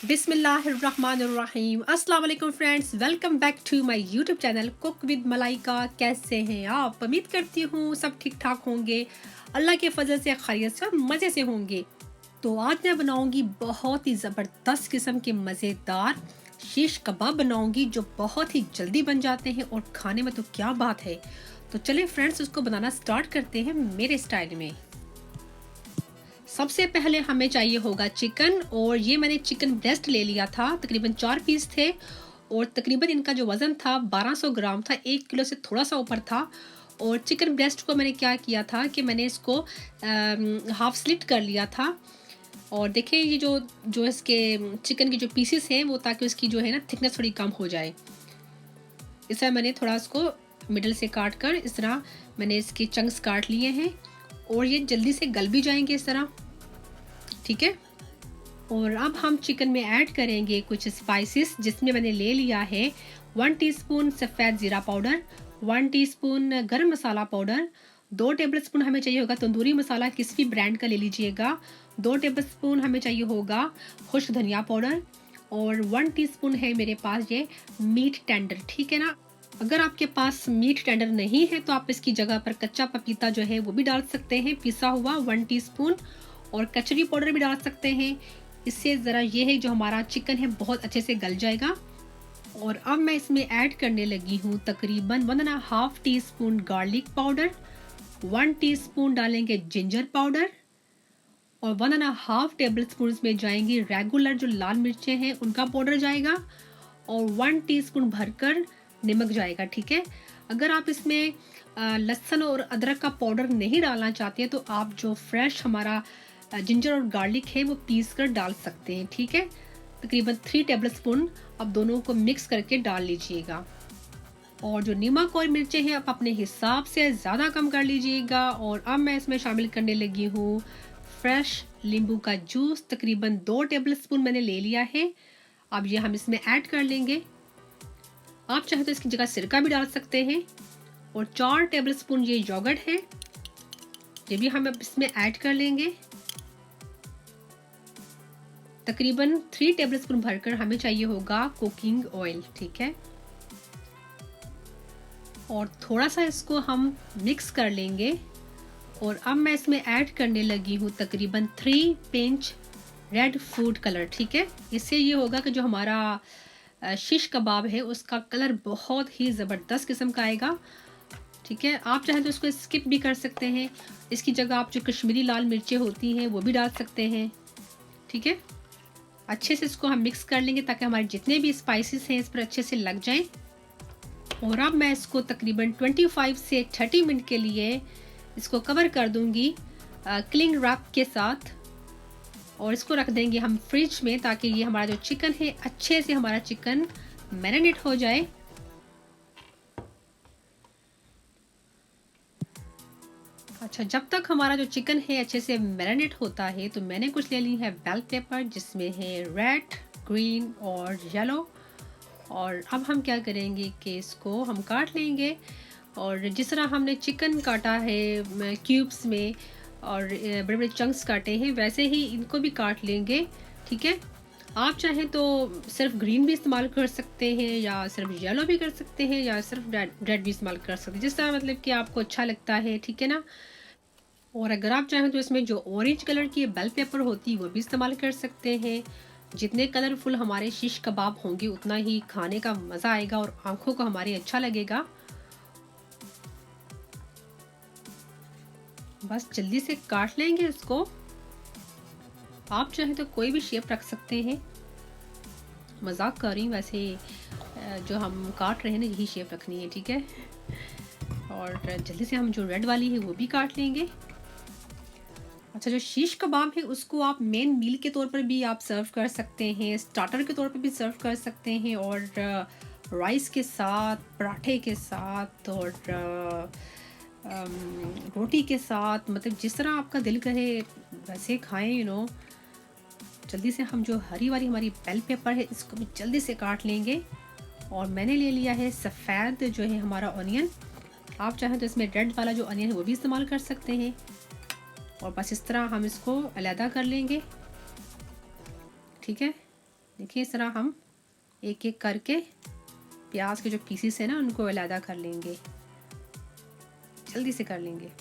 बिस्मिल्लाहिर्रहमानिर्रहीम। अस्सलाम वालेकुम friends, welcome back to my YouTube channel cook with Malaika. कैसे हैं आप? उम्मीद करती हूँ सब ठीक ठाक होंगे, अल्लाह के फजल से खैरियत से और मज़े से होंगे। तो आज मैं बनाऊंगी बहुत ही ज़बरदस्त किस्म के मज़ेदार शीश कबाब बनाऊंगी, जो बहुत ही जल्दी बन जाते हैं और खाने में तो क्या बात है। तो चलिए फ्रेंड्स, उसको बनाना स्टार्ट करते हैं मेरे स्टाइल में। सबसे पहले हमें चाहिए होगा चिकन, और ये मैंने चिकन ब्रेस्ट ले लिया था, तकरीबन 4 पीस थे और तकरीबन इनका जो वज़न था 1200 ग्राम था, 1 किलो से थोड़ा सा ऊपर था। और चिकन ब्रेस्ट को मैंने क्या किया था कि मैंने इसको हाफ स्लिट कर लिया था। और देखिए ये जो जो इसके चिकन के जो पीसेस हैं वो, ताकि उसकी जो है ना थिकनेस थोड़ी कम हो जाए, इस तरह मैंने थोड़ा इसको मिडल से काट कर इस तरह मैंने इसके चंक्स काट लिए हैं, और ये जल्दी से गल भी जाएंगे इस तरह, ठीक है। और अब हम चिकन में ऐड करेंगे कुछ स्पाइसेस, जिसमें मैंने ले लिया है 1 टीस्पून सफ़ेद ज़ीरा पाउडर, 1 टीस्पून गरम मसाला पाउडर, 2 टेबलस्पून हमें चाहिए होगा तंदूरी मसाला, किसी भी ब्रांड का ले लीजिएगा, 2 टेबलस्पून हमें चाहिए होगा खुश्क धनिया पाउडर, और 1 टीस्पून है मेरे पास ये मीट टेंडर, ठीक है ना। अगर आपके पास मीट टेंडर नहीं है तो आप इसकी जगह पर कच्चा पपीता जो है वो भी डाल सकते हैं, पिसा हुआ 1 टीस्पून, और कचरी पाउडर भी डाल सकते हैं। इससे ज़रा ये है जो हमारा चिकन है बहुत अच्छे से गल जाएगा। और अब मैं इसमें ऐड करने लगी हूँ तकरीबन 1.5 टीस्पून गार्लिक पाउडर, 1 टीस्पून डालेंगे जिंजर पाउडर, और 1.5 टेबल स्पून में जाएंगी रेगुलर जो लाल मिर्चें हैं उनका पाउडर जाएगा, और 1 टीस्पून भरकर नमक जाएगा, ठीक है। अगर आप इसमें लहसुन और अदरक का पाउडर नहीं डालना चाहते हैं तो आप जो फ्रेश हमारा जिंजर और गार्लिक है वो पीस कर डाल सकते हैं, ठीक है। तकरीबन 3 टेबल स्पून आप दोनों को मिक्स करके डाल लीजिएगा। और जो नमक और मिर्चें हैं आप अपने हिसाब से ज़्यादा कम कर लीजिएगा। और अब मैं इसमें शामिल करने लगी हूँ फ्रेश नींबू का जूस, तकरीबन 2 टेबल स्पून मैंने ले लिया है। अब ये हम इसमें ऐड कर लेंगे। आप चाहे तो इसकी जगह सिरका भी डाल सकते हैं। और 4 टेबल स्पून ये योगर्ट है, ये भी हम अब इसमें ऐड कर लेंगे। तकरीबन 3 टेबलस्पून भरकर हमें चाहिए होगा कुकिंग ऑयल, ठीक है। और थोड़ा सा इसको हम मिक्स कर लेंगे। और अब मैं इसमें ऐड करने लगी हूँ तकरीबन 3 पिंच रेड फूड कलर, ठीक है। इससे ये होगा कि जो हमारा शिश कबाब है उसका कलर बहुत ही ज़बरदस्त किस्म का आएगा, ठीक है। आप चाहें तो इसको स्किप भी कर सकते हैं, इसकी जगह आप जो कश्मीरी लाल मिर्चें होती हैं वो भी डाल सकते हैं, ठीक है। अच्छे से इसको हम मिक्स कर लेंगे ताकि हमारे जितने भी स्पाइसेस हैं इस पर अच्छे से लग जाएं। और अब मैं इसको तकरीबन 25 से 30 मिनट के लिए इसको कवर कर दूंगी क्लिंग रैप के साथ, और इसको रख देंगे हम फ्रिज में, ताकि ये हमारा जो चिकन है अच्छे से हमारा चिकन मैरिनेट हो जाए। अच्छा, जब तक हमारा जो चिकन है अच्छे से मैरिनेट होता है तो मैंने कुछ ले ली है बेल पेपर, जिसमें है रेड, ग्रीन और येलो। और अब हम क्या करेंगे कि इसको हम काट लेंगे, और जिस तरह हमने चिकन काटा है क्यूब्स में और बड़े बड़े चंक्स काटे हैं, वैसे ही इनको भी काट लेंगे, ठीक है। आप चाहें तो सिर्फ ग्रीन भी इस्तेमाल कर सकते हैं, या सिर्फ येलो भी कर सकते हैं, या सिर्फ रेड भी इस्तेमाल कर सकते हैं, जिस तरह मतलब कि आपको अच्छा लगता है, ठीक है ना। और अगर आप चाहें तो इसमें जो ऑरेंज कलर की बेल पेपर होती है वो भी इस्तेमाल कर सकते हैं। जितने कलरफुल हमारे शिश कबाब होंगे उतना ही खाने का मज़ा आएगा और आंखों को हमारे अच्छा लगेगा। बस जल्दी से काट लेंगे इसको। आप चाहें तो कोई भी शेप रख सकते हैं, मजाक कर रही हूँ, वैसे जो हम काट रहे हैं ना यही शेप रखनी है, ठीक है। और जल्दी से हम जो रेड वाली है वो भी काट लेंगे। अच्छा, जो शीश कबाब है उसको आप मेन मील के तौर पर भी आप सर्व कर सकते हैं, स्टार्टर के तौर पर भी सर्व कर सकते हैं, और राइस के साथ, पराठे के साथ, और रोटी के साथ, मतलब जिस तरह आपका दिल करे वैसे खाएं, जल्दी से हम जो हरी वाली हमारी बेल पेपर है इसको भी जल्दी से काट लेंगे। और मैंने ले लिया है सफ़ेद जो है हमारा ऑनियन, आप चाहें तो इसमें रेड वाला जो ऑनियन है वो भी इस्तेमाल कर सकते हैं। और बस इस तरह हम इसको अलहदा कर लेंगे, ठीक है। देखिए इस तरह हम एक एक करके प्याज के जो पीसेस हैं ना उनको अलग कर लेंगे, जल्दी से कर लेंगे।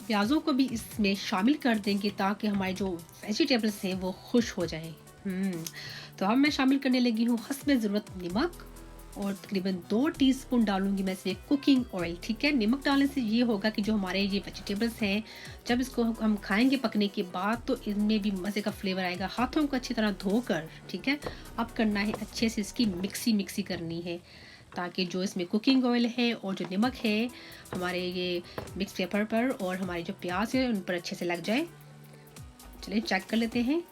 प्याज़ों को भी इसमें शामिल कर देंगे ताकि हमारे जो वेजिटेबल्स हैं वो खुश हो जाएं। तो अब मैं शामिल करने लगी हूँ हस्ब ज़रूरत नमक, और तकरीबन 2 टीस्पून डालूंगी मैं इसमें कुकिंग ऑयल। ठीक है, नमक डालने से ये होगा कि जो हमारे ये वेजिटेबल्स हैं जब इसको हम खाएंगे पकने के बाद तो इनमें भी मज़े का फ्लेवर आएगा। हाथों को अच्छी तरह धोकर, ठीक है, अब करना है अच्छे से इसकी मिक्सी करनी है ताकि जो इसमें कुकिंग ऑयल है और जो नमक है हमारे ये मिक्स पेपर पर और हमारे जो प्याज है उन पर अच्छे से लग जाए। चलिए चेक कर लेते हैं।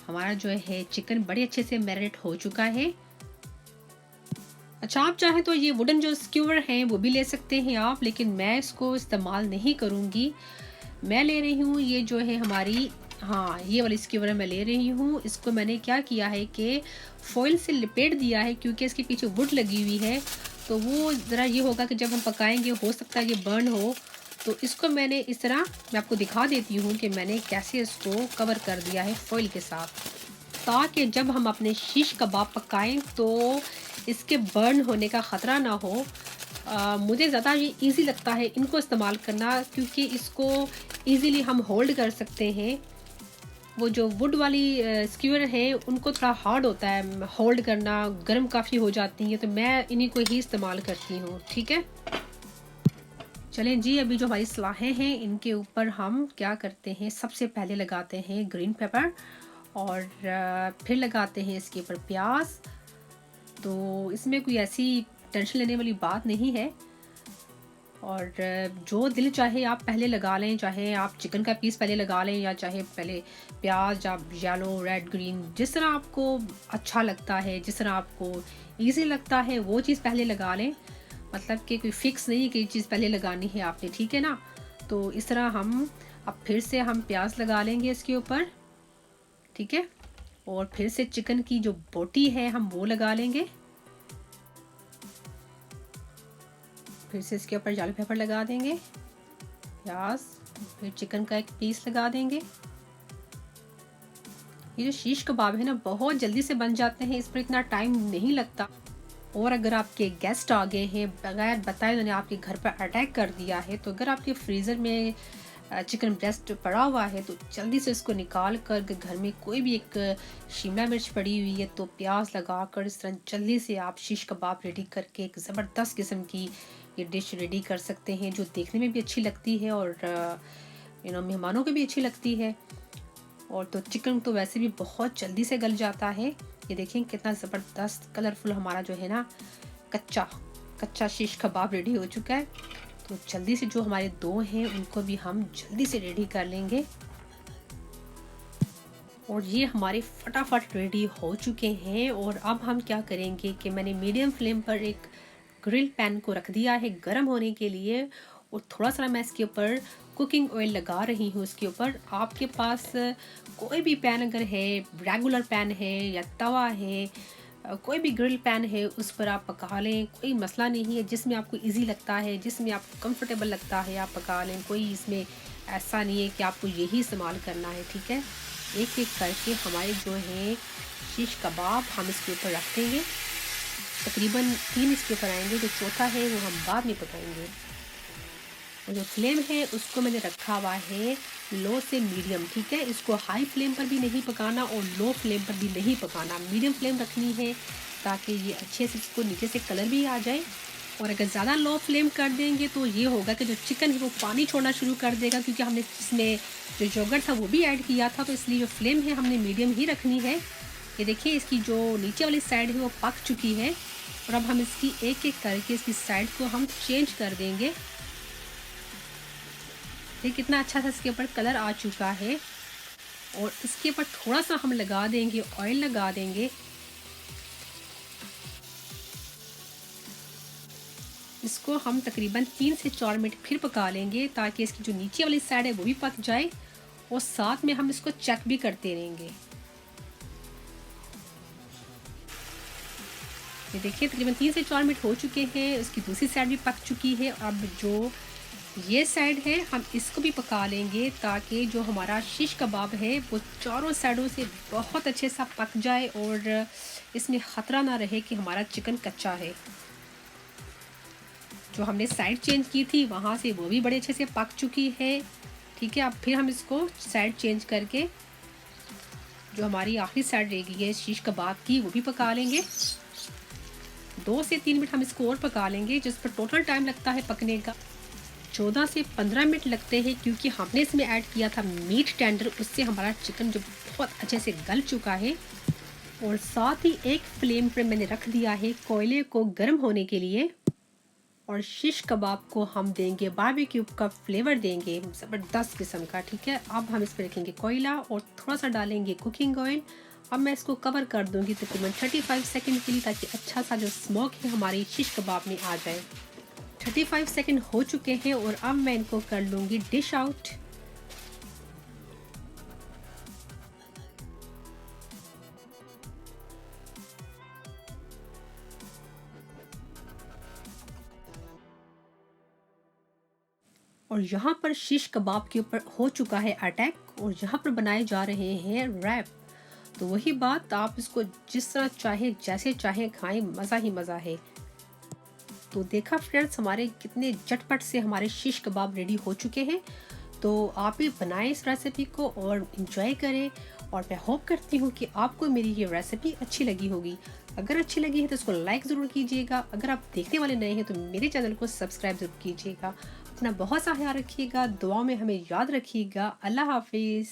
हमारा जो है चिकन बड़े अच्छे से मैरिनेट हो चुका है। अच्छा, आप चाहें तो ये वुडन जो स्क्यूवर हैं वो भी ले सकते हैं आप, लेकिन मैं इसको इस्तेमाल नहीं करूँगी। मैं ले रही हूँ ये जो है हमारी, हाँ, ये वाली स्क्यूवर मैं ले रही हूँ। इसको मैंने क्या किया है कि फॉइल से लिपेट दिया है क्योंकि इसके पीछे वुड लगी हुई है, तो वो ज़रा ये होगा कि जब हम पकाएंगे हो सकता है ये बर्न हो। तो इसको मैंने इस तरह, मैं आपको दिखा देती हूँ कि मैंने कैसे इसको कवर कर दिया है फॉइल के साथ, ताकि जब हम अपने शीश कबाब पकाएं तो इसके बर्न होने का ख़तरा ना हो। मुझे ज़्यादा ये इजी लगता है इनको इस्तेमाल करना क्योंकि इसको इजीली हम होल्ड कर सकते हैं। वो जो वुड वाली स्क्यूअर है उनको थोड़ा हार्ड होता है होल्ड करना, गर्म काफ़ी हो जाती है, तो मैं इन्हीं को ही इस्तेमाल करती हूँ। ठीक है, चलें जी, अभी जो हमारी सलाहें हैं इनके ऊपर हम क्या करते हैं, सबसे पहले लगाते हैं ग्रीन पेपर और फिर लगाते हैं इसके ऊपर प्याज। तो इसमें कोई ऐसी टेंशन लेने वाली बात नहीं है, और जो दिल चाहे आप पहले लगा लें, चाहे आप चिकन का पीस पहले लगा लें या चाहे पहले प्याज, या येलो, रेड, ग्रीन, जिस तरह आपको अच्छा लगता है, जिस तरह आपको इजी लगता है वो चीज़ पहले लगा लें। मतलब कि कोई फिक्स नहीं कि चीज़ पहले लगानी है आपने, ठीक है ना। तो इस तरह हम अब फिर से हम प्याज लगा लेंगे इसके ऊपर, ठीक है, और फिर से चिकन की जो बोटी है हम वो लगा लेंगे। फिर से इसके ऊपर येलो पेपर लगा देंगे, प्याज, फिर चिकन का एक पीस लगा देंगे। ये जो शीश कबाब है ना बहुत जल्दी से बन जाते हैं, इस पर इतना टाइम नहीं लगता। और अगर आपके गेस्ट आ गए हैं बगैर बताए, उन्होंने आपके घर पर अटैक कर दिया है, तो अगर आपके फ्रीज़र में चिकन ब्रेस्ट पड़ा हुआ है तो जल्दी से इसको निकाल कर, घर में कोई भी एक शिमला मिर्च पड़ी हुई है तो प्याज लगा कर इस तरह जल्दी से आप शीश कबाब रेडी करके एक ज़बरदस्त किस्म की ये डिश रेडी कर सकते हैं, जो देखने में भी अच्छी लगती है और मेहमानों को भी अच्छी लगती है। और तो चिकन तो वैसे भी बहुत जल्दी से गल जाता है। ये देखें कितना ज़बरदस्त कलरफुल हमारा जो है ना कच्चा शीश कबाब रेडी हो चुका है। तो जल्दी से जो हमारे दो हैं उनको भी हम जल्दी से रेडी कर लेंगे। और ये हमारे फटाफट रेडी हो चुके हैं। और अब हम क्या करेंगे कि मैंने मीडियम फ्लेम पर एक ग्रिल पैन को रख दिया है गर्म होने के लिए, और थोड़ा सा मैं इसके ऊपर कुकिंग ऑयल लगा रही हूँ इसके ऊपर। आपके पास कोई भी पैन अगर है, रेगुलर पैन है या तवा है, कोई भी ग्रिल पैन है, उस पर आप पका लें, कोई मसला नहीं है। जिसमें आपको इजी लगता है, जिसमें आपको कंफर्टेबल लगता है आप पका लें, कोई इसमें ऐसा नहीं है कि आपको यही इस्तेमाल करना है। ठीक है, एक एक करके हमारे जो है शीश कबाब हम इसके ऊपर रख देंगे। तकरीबन 3 इसके ऊपर आएंगे, जो चौथा है वो हम बाद में पकाएंगे। और जो फ्लेम है उसको मैंने रखा हुआ है लो से मीडियम। ठीक है, इसको हाई फ्लेम पर भी नहीं पकाना और लो फ्लेम पर भी नहीं पकाना, मीडियम फ्लेम रखनी है ताकि ये अच्छे से इसको नीचे से कलर भी आ जाए। और अगर ज़्यादा लो फ्लेम कर देंगे तो ये होगा कि जो चिकन है वो पानी छोड़ना शुरू कर देगा, क्योंकि हमने इसमें जो योगर्ट था वो भी ऐड किया था। तो इसलिए जो फ्लेम है हमने मीडियम ही रखनी है। ये देखिए इसकी जो नीचे वाली साइड है वो पक चुकी है, और अब हम इसकी एक एक करके इसकी साइड को हम चेंज कर देंगे। ये कितना अच्छा सा इसके ऊपर कलर आ चुका है। और इसके ऊपर थोड़ा सा हम लगा देंगे ऑयल, लगा देंगे। इसको हम तकरीबन 3 से 4 मिनट फिर पका लेंगे ताकि इसकी जो नीचे वाली साइड है वो भी पक जाए, और साथ में हम इसको चेक भी करते रहेंगे। ये देखिए तकरीबन 3 से 4 मिनट हो चुके हैं, इसकी दूसरी साइड भी पक चुकी है। अब जो ये साइड है, हम इसको भी पका लेंगे ताकि जो हमारा शिश कबाब है वो चारों साइडों से बहुत अच्छे सा पक जाए और इसमें ख़तरा ना रहे कि हमारा चिकन कच्चा है। जो हमने साइड चेंज की थी वहाँ से वो भी बड़े अच्छे से पक चुकी है। ठीक है, अब फिर हम इसको साइड चेंज करके जो हमारी आखिरी साइड रह गई है शिश कबाब की वो भी पका लेंगे। 2 से 3 मिनट हम इसको और पका लेंगे, जिस पर टोटल टाइम लगता है पकने का 14 से 15 मिनट लगते हैं, क्योंकि हमने इसमें ऐड किया था मीट टेंडर। उससे हमारा चिकन जो बहुत अच्छे से गल चुका है। और साथ ही एक फ्लेम पर मैंने रख दिया है कोयले को गर्म होने के लिए। और शिश कबाब को हम देंगे बारबेक्यू का फ्लेवर देंगे ज़बरदस्त किस्म का। ठीक है, अब हम इस पर रखेंगे कोयला और थोड़ा सा डालेंगे कुकिंग ऑयल। अब मैं इसको कवर कर दूंगी तकरीबन 35 सेकंड के लिए, ताकि अच्छा सा जो स्मोक है हमारी शिश कबाब में आ जाए। 35 सेकंड हो चुके हैं और अब मैं इनको कर लूँगी डिश आउट। और यहाँ पर शिश कबाब के ऊपर हो चुका है अटैक, और यहाँ पर बनाए जा रहे हैं रैप। तो वही बात, आप इसको जिस तरह चाहे जैसे चाहे खाएं, मज़ा ही मज़ा है। तो देखा फ्रेंड्स, हमारे कितने झटपट से हमारे शिश कबाब रेडी हो चुके हैं। तो आप भी बनाएं इस रेसिपी को और इन्जॉय करें। और मैं होप करती हूँ कि आपको मेरी ये रेसिपी अच्छी लगी होगी। अगर अच्छी लगी है तो इसको लाइक ज़रूर कीजिएगा। अगर आप देखने वाले नए हैं तो मेरे चैनल को सब्सक्राइब ज़रूर कीजिएगा। अपना बहुत सा ख्याल रखिएगा, दुआ में हमें याद रखिएगा। अल्लाह हाफिज़।